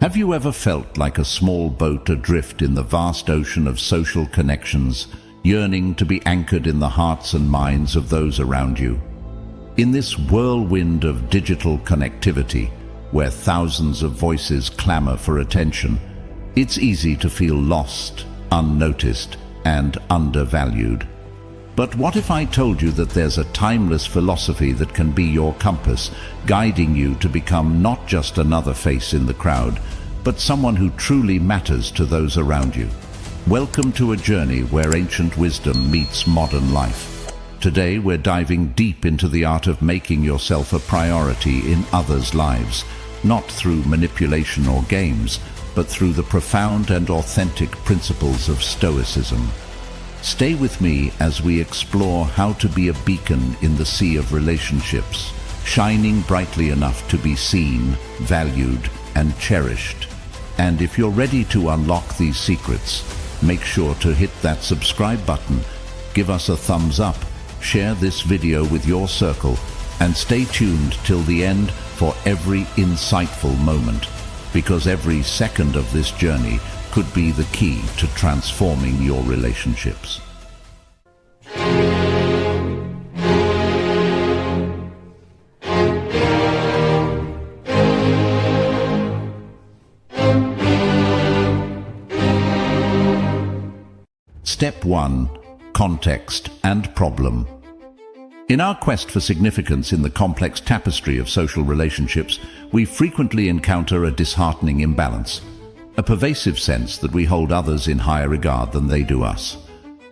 Have you ever felt like a small boat adrift in the vast ocean of social connections, yearning to be anchored in the hearts and minds of those around you? In this whirlwind of digital connectivity, where thousands of voices clamor for attention, it's easy to feel lost, unnoticed, and undervalued. But what if I told you that there's a timeless philosophy that can be your compass, guiding you to become not just another face in the crowd, but someone who truly matters to those around you? Welcome to a journey where ancient wisdom meets modern life. Today we're diving deep into the art of making yourself a priority in others' lives, not through manipulation or games, but through the profound and authentic principles of Stoicism. Stay with me as we explore how to be a beacon in the sea of relationships, shining brightly enough to be seen, valued, and cherished. And if you're ready to unlock these secrets, make sure to hit that subscribe button, give us a thumbs up, share this video with your circle, and stay tuned till the end for every insightful moment, because every second of this journey could be the key to transforming your relationships. Step 1. Context and problem. In our quest for significance in the complex tapestry of social relationships, we frequently encounter a disheartening imbalance, a pervasive sense that we hold others in higher regard than they do us.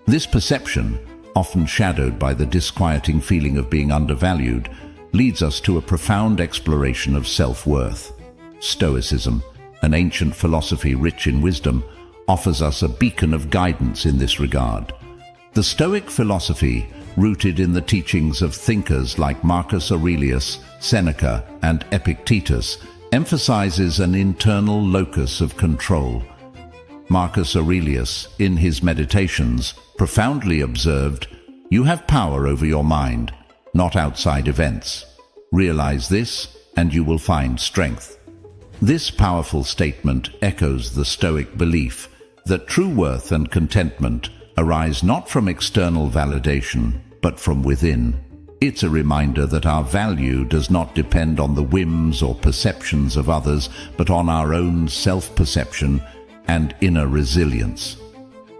This perception, often shadowed by the disquieting feeling of being undervalued, leads us to a profound exploration of self-worth. Stoicism, an ancient philosophy rich in wisdom, offers us a beacon of guidance in this regard. The Stoic philosophy, rooted in the teachings of thinkers like Marcus Aurelius, Seneca, and Epictetus, emphasizes an internal locus of control. Marcus Aurelius, in his Meditations, profoundly observed, "You have power over your mind, not outside events. Realize this, and you will find strength." This powerful statement echoes the Stoic belief that true worth and contentment arise not from external validation, but from within. It's a reminder that our value does not depend on the whims or perceptions of others, but on our own self-perception and inner resilience.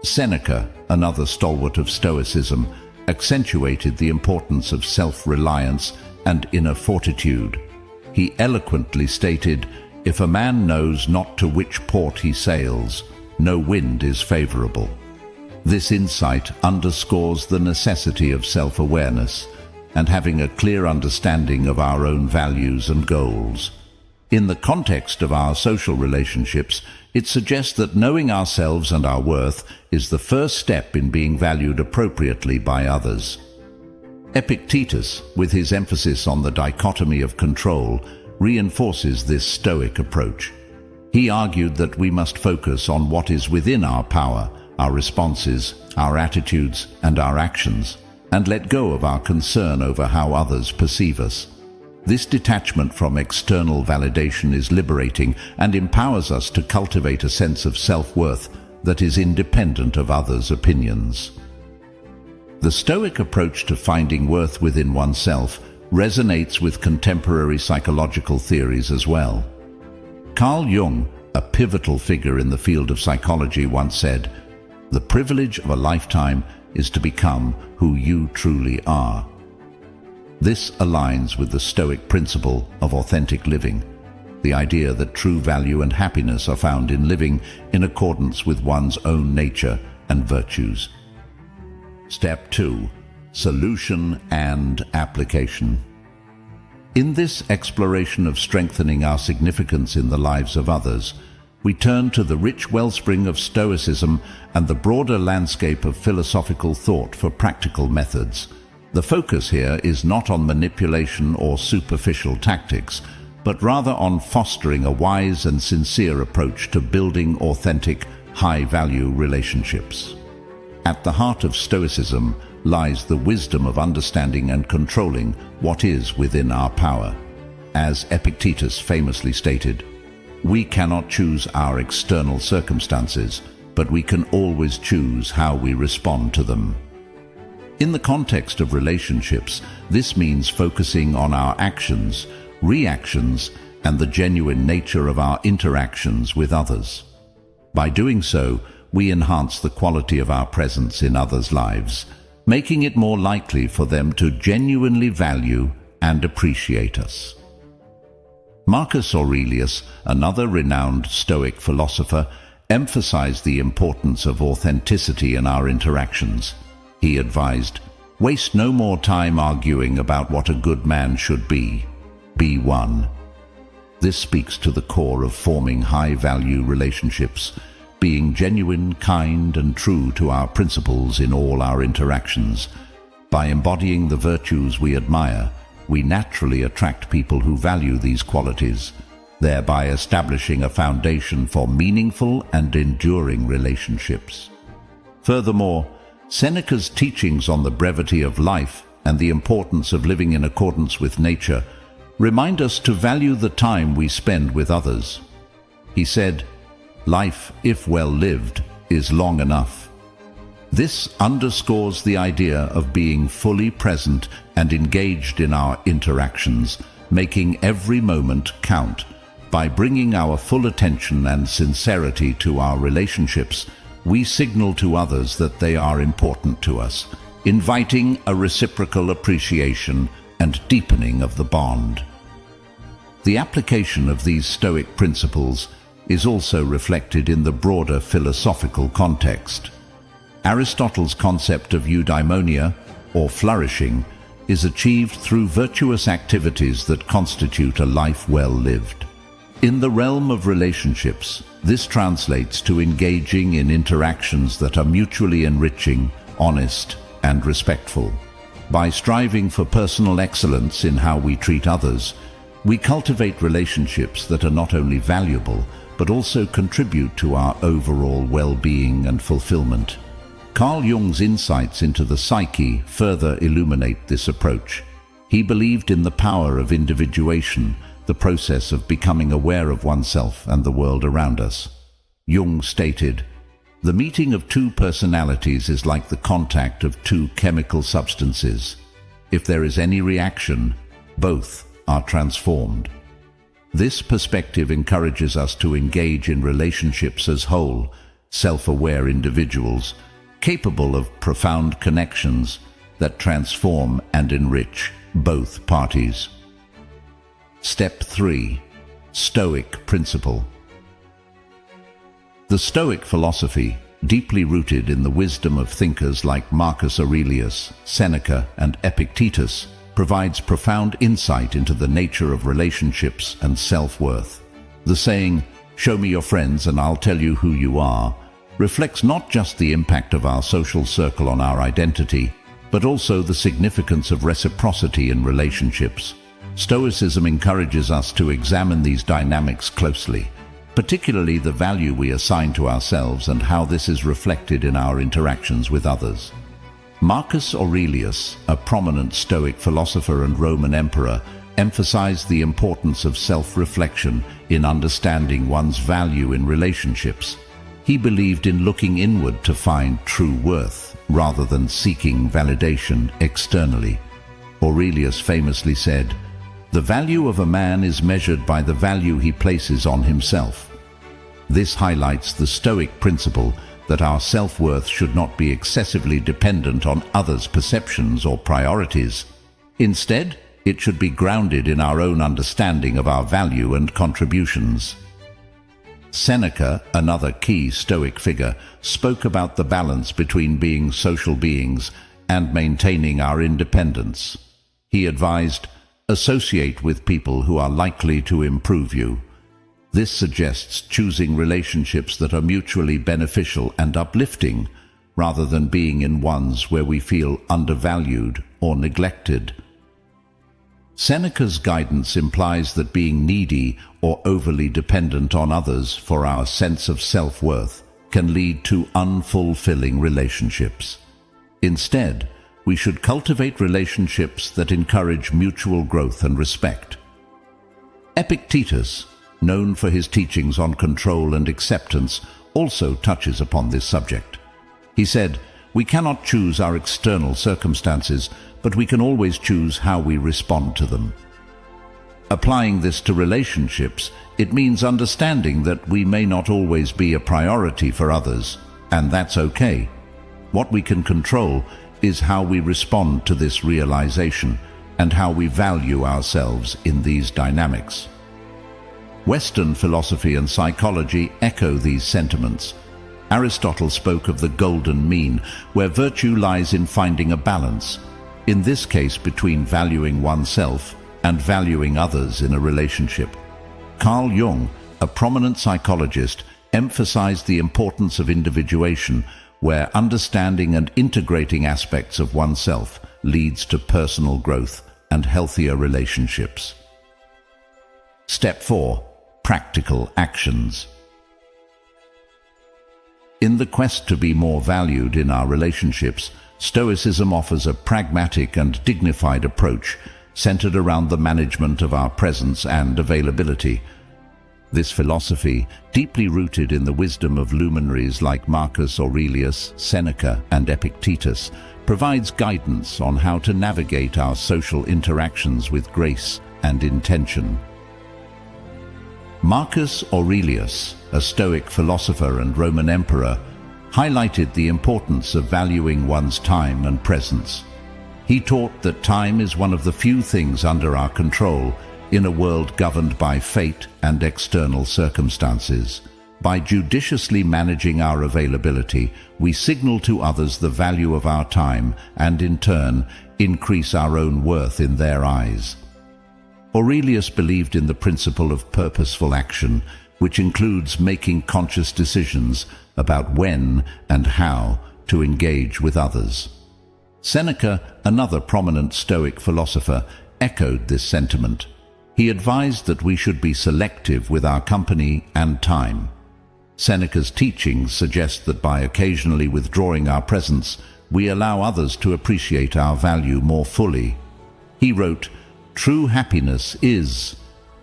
Seneca, another stalwart of Stoicism, accentuated the importance of self-reliance and inner fortitude. He eloquently stated, "If a man knows not to which port he sails, no wind is favorable." This insight underscores the necessity of self-awareness and having a clear understanding of our own values and goals. In the context of our social relationships, it suggests that knowing ourselves and our worth is the first step in being valued appropriately by others. Epictetus, with his emphasis on the dichotomy of control, reinforces this Stoic approach. He argued that we must focus on what is within our power, our responses, our attitudes, and our actions, and let go of our concern over how others perceive us. This detachment from external validation is liberating and empowers us to cultivate a sense of self-worth that is independent of others' opinions. The Stoic approach to finding worth within oneself resonates with contemporary psychological theories as well. Carl Jung, a pivotal figure in the field of psychology, once said, "The privilege of a lifetime is to become who you truly are." This aligns with the Stoic principle of authentic living, the idea that true value and happiness are found in living in accordance with one's own nature and virtues. Step 2. Solution and application. In this exploration of strengthening our significance in the lives of others, we turn to the rich wellspring of Stoicism and the broader landscape of philosophical thought for practical methods. The focus here is not on manipulation or superficial tactics, but rather on fostering a wise and sincere approach to building authentic, high-value relationships. At the heart of Stoicism lies the wisdom of understanding and controlling what is within our power. As Epictetus famously stated, We cannot choose our external circumstances, but we can always choose how we respond to them. In the context of relationships, this means focusing on our actions, reactions, and the genuine nature of our interactions with others. By doing so, we enhance the quality of our presence in others' lives, making it more likely for them to genuinely value and appreciate us. Marcus Aurelius, another renowned Stoic philosopher, emphasized the importance of authenticity in our interactions. He advised, "Waste no more time arguing about what a good man should be. Be one." This speaks to the core of forming high-value relationships, being genuine, kind, and true to our principles in all our interactions. By embodying the virtues we admire, we naturally attract people who value these qualities, thereby establishing a foundation for meaningful and enduring relationships. Furthermore, Seneca's teachings on the brevity of life and the importance of living in accordance with nature remind us to value the time we spend with others. He said, "Life, if well lived, is long enough." This underscores the idea of being fully present and engaged in our interactions, making every moment count. By bringing our full attention and sincerity to our relationships, we signal to others that they are important to us, inviting a reciprocal appreciation and deepening of the bond. The application of these Stoic principles is also reflected in the broader philosophical context. Aristotle's concept of eudaimonia, or flourishing, is achieved through virtuous activities that constitute a life well lived. In the realm of relationships, this translates to engaging in interactions that are mutually enriching, honest, and respectful. By striving for personal excellence in how we treat others, we cultivate relationships that are not only valuable, but also contribute to our overall well-being and fulfillment. Carl Jung's insights into the psyche further illuminate this approach. He believed in the power of individuation, the process of becoming aware of oneself and the world around us. Jung stated, "The meeting of two personalities is like the contact of two chemical substances. If there is any reaction, both are transformed." This perspective encourages us to engage in relationships as whole, self-aware individuals, capable of profound connections that transform and enrich both parties. Step 3. Stoic Principle. The Stoic philosophy, deeply rooted in the wisdom of thinkers like Marcus Aurelius, Seneca, and Epictetus, provides profound insight into the nature of relationships and self-worth. The saying, "Show me your friends and I'll tell you who you are," reflects not just the impact of our social circle on our identity, but also the significance of reciprocity in relationships. Stoicism encourages us to examine these dynamics closely, particularly the value we assign to ourselves and how this is reflected in our interactions with others. Marcus Aurelius, a prominent Stoic philosopher and Roman emperor, emphasized the importance of self-reflection in understanding one's value in relationships. He believed in looking inward to find true worth, rather than seeking validation externally. Aurelius famously said, "The value of a man is measured by the value he places on himself." This highlights the Stoic principle that our self-worth should not be excessively dependent on others' perceptions or priorities. Instead, it should be grounded in our own understanding of our value and contributions. Seneca, another key Stoic figure, spoke about the balance between being social beings and maintaining our independence. He advised, "Associate with people who are likely to improve you." This suggests choosing relationships that are mutually beneficial and uplifting, rather than being in ones where we feel undervalued or neglected. Seneca's guidance implies that being needy or overly dependent on others for our sense of self-worth can lead to unfulfilling relationships. Instead, we should cultivate relationships that encourage mutual growth and respect. Epictetus, known for his teachings on control and acceptance, also touches upon this subject. He said, "We cannot choose our external circumstances, but we can always choose how we respond to them." Applying this to relationships, it means understanding that we may not always be a priority for others, and that's okay. What we can control is how we respond to this realization and how we value ourselves in these dynamics. Western philosophy and psychology echo these sentiments. Aristotle spoke of the golden mean, where virtue lies in finding a balance, in this case between valuing oneself and valuing others in a relationship. Carl Jung, a prominent psychologist, emphasized the importance of individuation, where understanding and integrating aspects of oneself leads to personal growth and healthier relationships. Step 4. Practical actions. In the quest to be more valued in our relationships, Stoicism offers a pragmatic and dignified approach centered around the management of our presence and availability. This philosophy, deeply rooted in the wisdom of luminaries like Marcus Aurelius, Seneca, and Epictetus, provides guidance on how to navigate our social interactions with grace and intention. Marcus Aurelius, a Stoic philosopher and Roman emperor, highlighted the importance of valuing one's time and presence. He taught that time is one of the few things under our control in a world governed by fate and external circumstances. By judiciously managing our availability, we signal to others the value of our time and, in turn, increase our own worth in their eyes. Aurelius believed in the principle of purposeful action, which includes making conscious decisions about when and how to engage with others. Seneca, another prominent Stoic philosopher, echoed this sentiment. He advised that we should be selective with our company and time. Seneca's teachings suggest that by occasionally withdrawing our presence, we allow others to appreciate our value more fully. He wrote, "True happiness is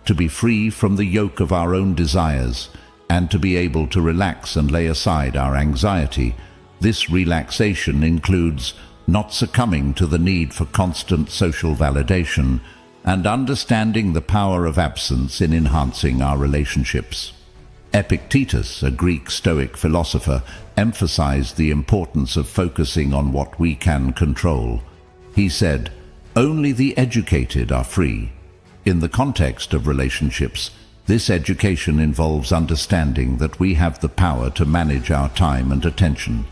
to be free from the yoke of our own desires and to be able to relax and lay aside our anxiety. This relaxation includes not succumbing to the need for constant social validation and understanding the power of absence in enhancing our relationships." Epictetus, a Greek Stoic philosopher, emphasized the importance of focusing on what we can control. He said, "Only the educated are free." In the context of relationships, this education involves understanding that we have the power to manage our time and attention.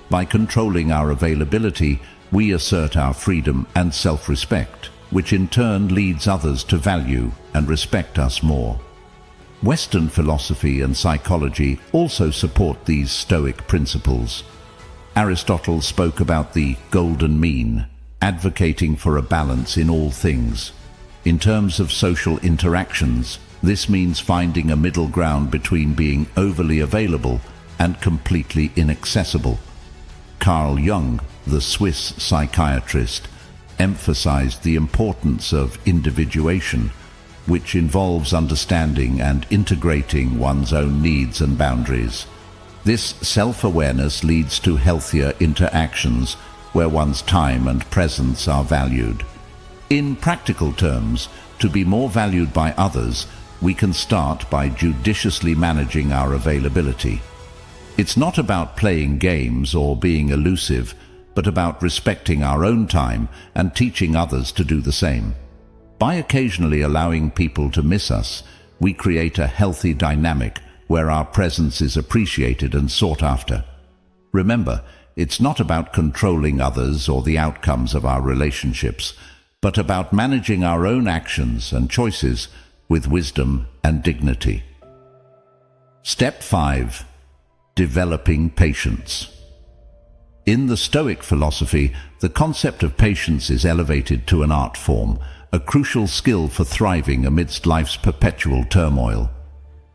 By controlling our availability, we assert our freedom and self-respect, which in turn leads others to value and respect us more. Western philosophy and psychology also support these Stoic principles. Aristotle spoke about the golden mean, advocating for a balance in all things. In terms of social interactions, this means finding a middle ground between being overly available and completely inaccessible. Carl Jung, the Swiss psychiatrist, emphasized the importance of individuation, which involves understanding and integrating one's own needs and boundaries. This self-awareness leads to healthier interactions where one's time and presence are valued. In practical terms, to be more valued by others, we can start by judiciously managing our availability. It's not about playing games or being elusive, but about respecting our own time and teaching others to do the same. By occasionally allowing people to miss us, we create a healthy dynamic where our presence is appreciated and sought after. Remember, it's not about controlling others or the outcomes of our relationships, but about managing our own actions and choices with wisdom and dignity. Step 5. Developing patience. In the Stoic philosophy, the concept of patience is elevated to an art form, a crucial skill for thriving amidst life's perpetual turmoil.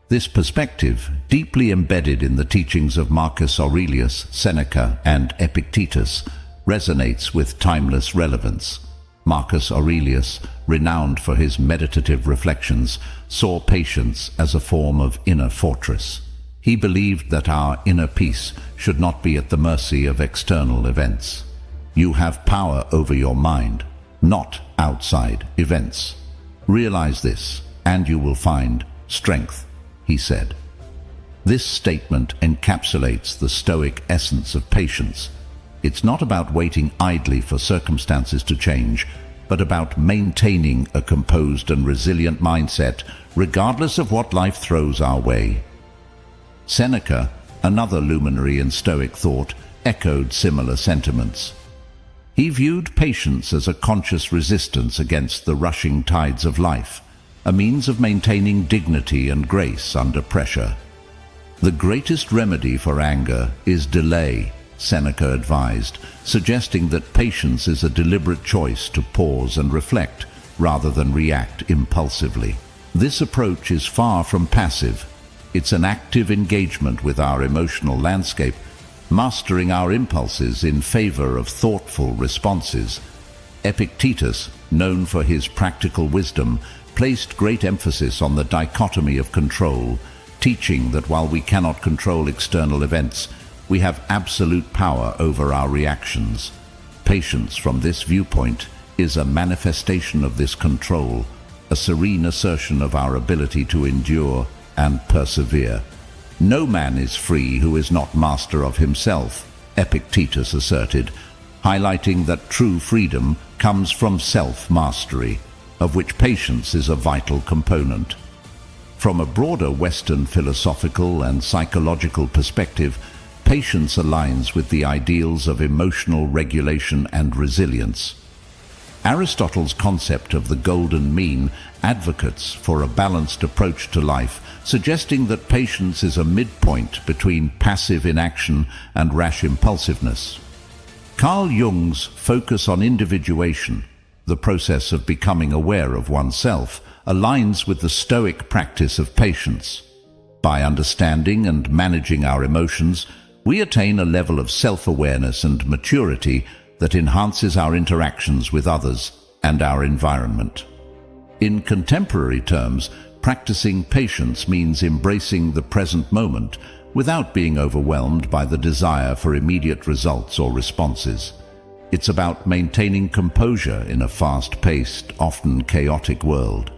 This perspective, deeply embedded in the teachings of Marcus Aurelius, Seneca, and Epictetus, resonates with timeless relevance. Marcus Aurelius, renowned for his meditative reflections, saw patience as a form of inner fortress. He believed that our inner peace should not be at the mercy of external events. You have power over your mind, not outside events. Realize this, and you will find strength, he said. This statement encapsulates the Stoic essence of patience. It's not about waiting idly for circumstances to change, but about maintaining a composed and resilient mindset regardless of what life throws our way. Seneca, another luminary in Stoic thought, echoed similar sentiments. He viewed patience as a conscious resistance against the rushing tides of life, a means of maintaining dignity and grace under pressure. The greatest remedy for anger is delay, Seneca advised, suggesting that patience is a deliberate choice to pause and reflect rather than react impulsively. This approach is far from passive. It's an active engagement with our emotional landscape, mastering our impulses in favor of thoughtful responses. Epictetus, known for his practical wisdom, placed great emphasis on the dichotomy of control, teaching that while we cannot control external events, we have absolute power over our reactions. Patience, from this viewpoint, is a manifestation of this control, a serene assertion of our ability to endure and persevere. No man is free who is not master of himself, Epictetus asserted, highlighting that true freedom comes from self-mastery, of which patience is a vital component. From a broader Western philosophical and psychological perspective, patience aligns with the ideals of emotional regulation and resilience. Aristotle's concept of the golden mean advocates for a balanced approach to life, suggesting that patience is a midpoint between passive inaction and rash impulsiveness. Carl Jung's focus on individuation, the process of becoming aware of oneself, aligns with the Stoic practice of patience. By understanding and managing our emotions, we attain a level of self-awareness and maturity that enhances our interactions with others and our environment. In contemporary terms, practicing patience means embracing the present moment without being overwhelmed by the desire for immediate results or responses. It's about maintaining composure in a fast-paced, often chaotic world.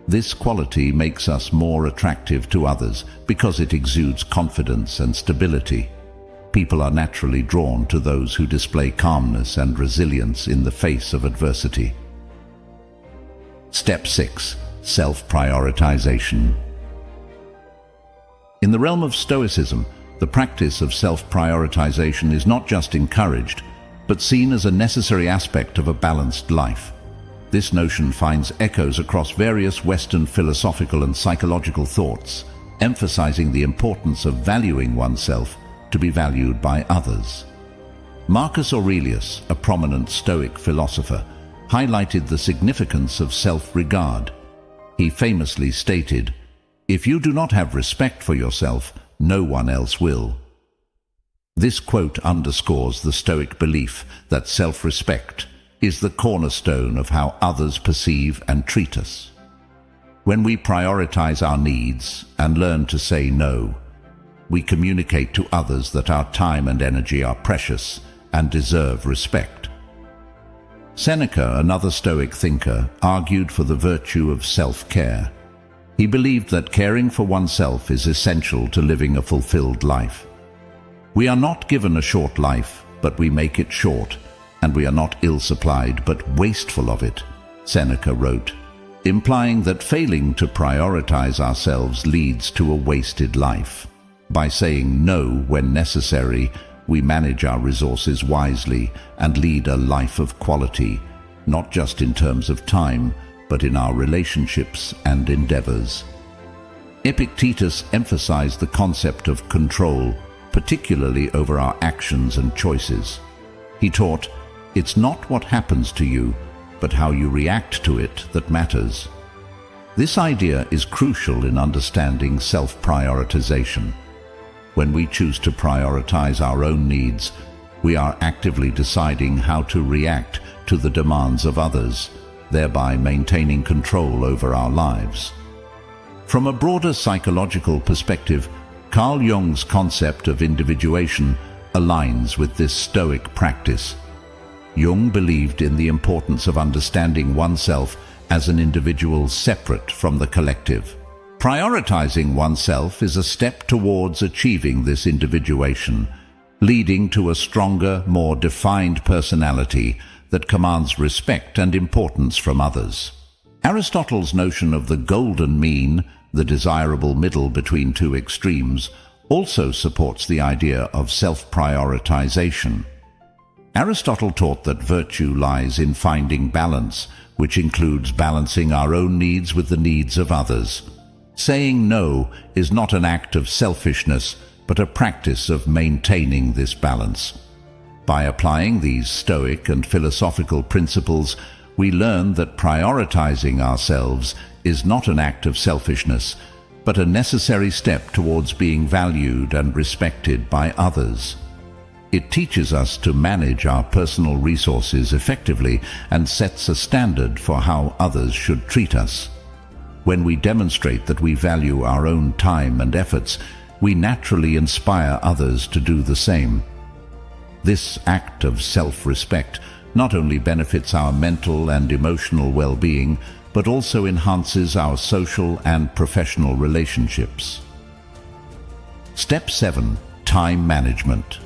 This quality makes us more attractive to others because it exudes confidence and stability. People are naturally drawn to those who display calmness and resilience in the face of adversity. Step 6. Self-prioritization. In the realm of Stoicism, the practice of self-prioritization is not just encouraged, but seen as a necessary aspect of a balanced life. This notion finds echoes across various Western philosophical and psychological thoughts, emphasizing the importance of valuing oneself to be valued by others. Marcus Aurelius, a prominent Stoic philosopher, highlighted the significance of self-regard. He famously stated, "If you do not have respect for yourself, no one else will." This quote underscores the Stoic belief that self-respect is the cornerstone of how others perceive and treat us. When we prioritize our needs and learn to say no, we communicate to others that our time and energy are precious and deserve respect. Seneca, another Stoic thinker, argued for the virtue of self-care. He believed that caring for oneself is essential to living a fulfilled life. We are not given a short life, but we make it short, and we are not ill-supplied but wasteful of it, Seneca wrote, implying that failing to prioritize ourselves leads to a wasted life. By saying no when necessary, we manage our resources wisely and lead a life of quality, not just in terms of time, but in our relationships and endeavors. Epictetus emphasized the concept of control, particularly over our actions and choices. He taught, "It's not what happens to you, but how you react to it that matters." This idea is crucial in understanding self-prioritization. When we choose to prioritize our own needs, we are actively deciding how to react to the demands of others, thereby maintaining control over our lives. From a broader psychological perspective, Carl Jung's concept of individuation aligns with this Stoic practice. Jung believed in the importance of understanding oneself as an individual separate from the collective. Prioritizing oneself is a step towards achieving this individuation, leading to a stronger, more defined personality that commands respect and importance from others. Aristotle's notion of the golden mean, the desirable middle between two extremes, also supports the idea of self-prioritization. Aristotle taught that virtue lies in finding balance, which includes balancing our own needs with the needs of others. Saying no is not an act of selfishness, but a practice of maintaining this balance. By applying these Stoic and philosophical principles, we learn that prioritizing ourselves is not an act of selfishness, but a necessary step towards being valued and respected by others. It teaches us to manage our personal resources effectively and sets a standard for how others should treat us. When we demonstrate that we value our own time and efforts, we naturally inspire others to do the same. This act of self-respect not only benefits our mental and emotional well-being, but also enhances our social and professional relationships. Step 7. Time management.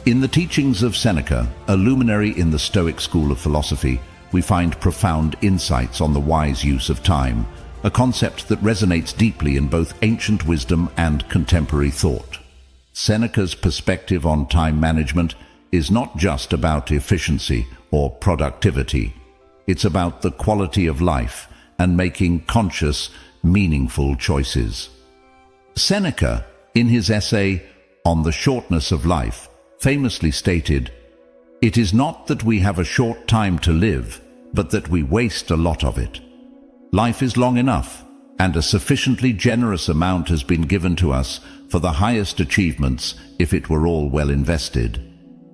In the teachings of Seneca, a luminary in the Stoic school of philosophy, we find profound insights on the wise use of time, a concept that resonates deeply in both ancient wisdom and contemporary thought. Seneca's perspective on time management is not just about efficiency or productivity. It's about the quality of life and making conscious, meaningful choices. Seneca, in his essay On the Shortness of Life, famously stated, "It is not that we have a short time to live, but that we waste a lot of it. Life is long enough, and a sufficiently generous amount has been given to us for the highest achievements if it were all well invested."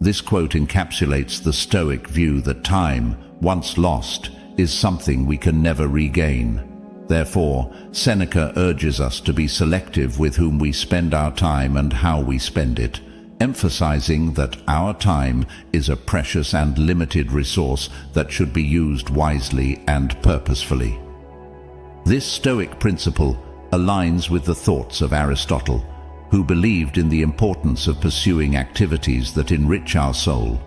This quote encapsulates the Stoic view that time, once lost, is something we can never regain. Therefore, Seneca urges us to be selective with whom we spend our time and how we spend it, emphasizing that our time is a precious and limited resource that should be used wisely and purposefully. This Stoic principle aligns with the thoughts of Aristotle, who believed in the importance of pursuing activities that enrich our soul.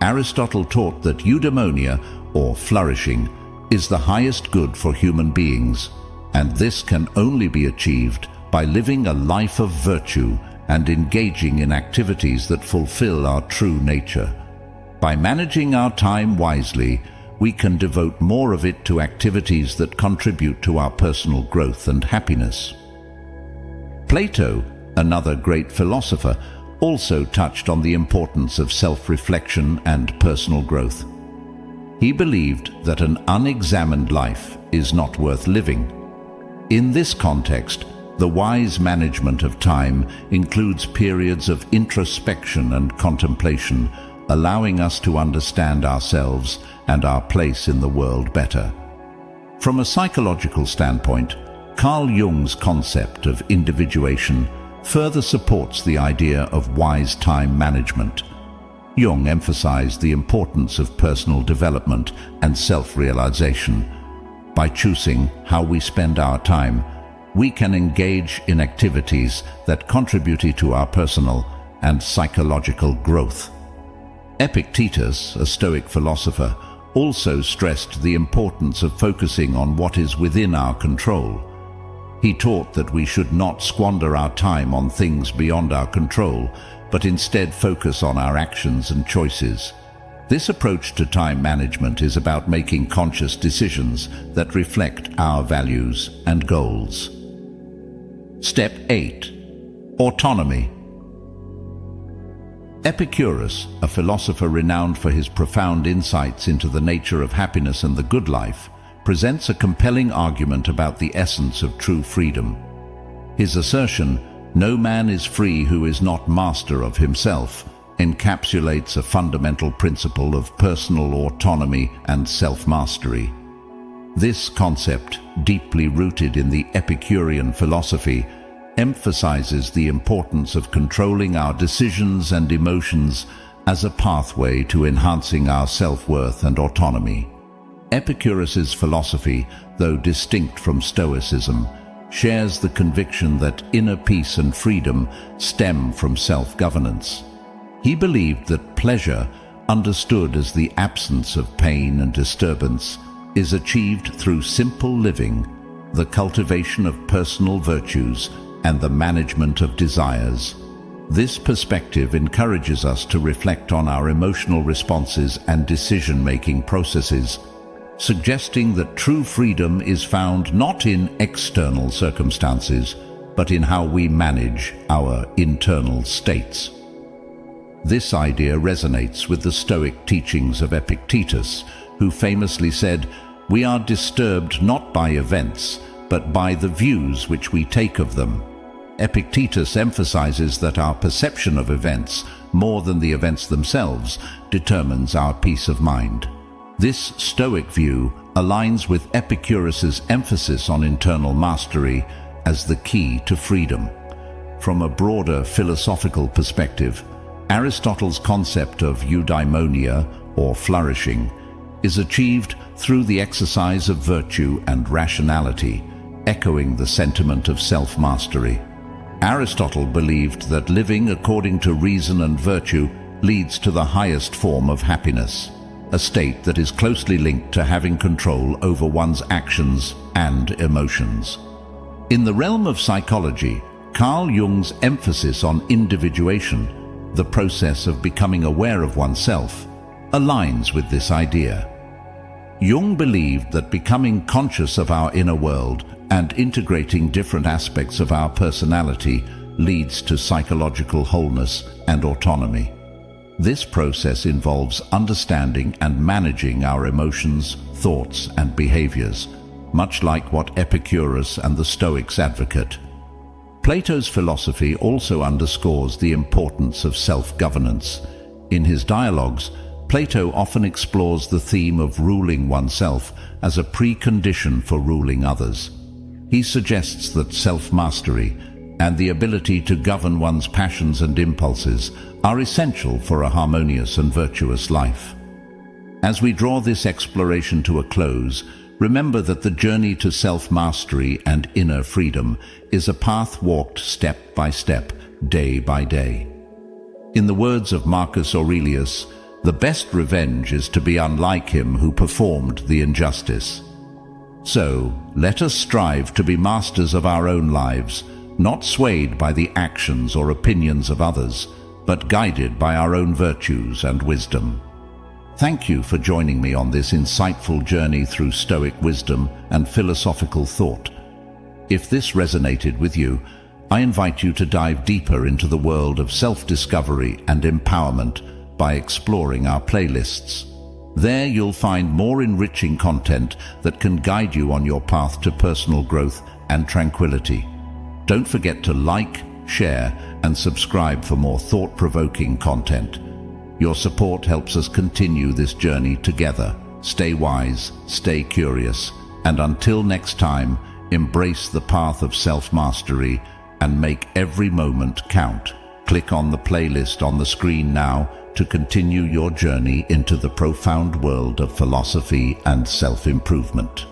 Aristotle taught that eudaimonia, or flourishing, is the highest good for human beings, and this can only be achieved by living a life of virtue and engaging in activities that fulfill our true nature. By managing our time wisely, we can devote more of it to activities that contribute to our personal growth and happiness. Plato, another great philosopher, also touched on the importance of self-reflection and personal growth. He believed that an unexamined life is not worth living. In this context, the wise management of time includes periods of introspection and contemplation, allowing us to understand ourselves and our place in the world better. From a psychological standpoint, Carl Jung's concept of individuation further supports the idea of wise time management. Jung emphasized the importance of personal development and self-realization. By choosing how we spend our time, we can engage in activities that contribute to our personal and psychological growth. Epictetus, a Stoic philosopher, also stressed the importance of focusing on what is within our control. He taught that we should not squander our time on things beyond our control, but instead focus on our actions and choices. This approach to time management is about making conscious decisions that reflect our values and goals. Step 8. Autonomy. Epictetus, a philosopher renowned for his profound insights into the nature of happiness and the good life, presents a compelling argument about the essence of true freedom. His assertion, "No man is free who is not master of himself," encapsulates a fundamental principle of personal autonomy and self-mastery. This concept, deeply rooted in the Epicurean philosophy, emphasizes the importance of controlling our decisions and emotions as a pathway to enhancing our self-worth and autonomy. Epicurus's philosophy, though distinct from Stoicism, shares the conviction that inner peace and freedom stem from self-governance. He believed that pleasure, understood as the absence of pain and disturbance, is achieved through simple living, the cultivation of personal virtues, and the management of desires. This perspective encourages us to reflect on our emotional responses and decision-making processes, suggesting that true freedom is found not in external circumstances, but in how we manage our internal states. This idea resonates with the Stoic teachings of Epictetus, who famously said, "We are disturbed not by events, but by the views which we take of them." Epictetus emphasizes that our perception of events, more than the events themselves, determines our peace of mind. This Stoic view aligns with Epicurus's emphasis on internal mastery as the key to freedom. From a broader philosophical perspective, Aristotle's concept of eudaimonia, or flourishing, is achieved through the exercise of virtue and rationality, echoing the sentiment of self-mastery. Aristotle believed that living according to reason and virtue leads to the highest form of happiness, a state that is closely linked to having control over one's actions and emotions. In the realm of psychology, Carl Jung's emphasis on individuation, the process of becoming aware of oneself, aligns with this idea. Jung believed that becoming conscious of our inner world and integrating different aspects of our personality leads to psychological wholeness and autonomy. This process involves understanding and managing our emotions, thoughts, and behaviors, much like what Epicurus and the Stoics advocate. Plato's philosophy also underscores the importance of self-governance. In his dialogues, Plato often explores the theme of ruling oneself as a precondition for ruling others. He suggests that self-mastery and the ability to govern one's passions and impulses are essential for a harmonious and virtuous life. As we draw this exploration to a close, remember that the journey to self-mastery and inner freedom is a path walked step by step, day by day. In the words of Marcus Aurelius, "The best revenge is to be unlike him who performed the injustice." So, let us strive to be masters of our own lives, not swayed by the actions or opinions of others, but guided by our own virtues and wisdom. Thank you for joining me on this insightful journey through Stoic wisdom and philosophical thought. If this resonated with you, I invite you to dive deeper into the world of self-discovery and empowerment by exploring our playlists. There you'll find more enriching content that can guide you on your path to personal growth and tranquility. Don't forget to like, share, and subscribe for more thought-provoking content. Your support helps us continue this journey together. Stay wise, stay curious, and until next time, embrace the path of self-mastery and make every moment count. Click on the playlist on the screen now to continue your journey into the profound world of philosophy and self-improvement.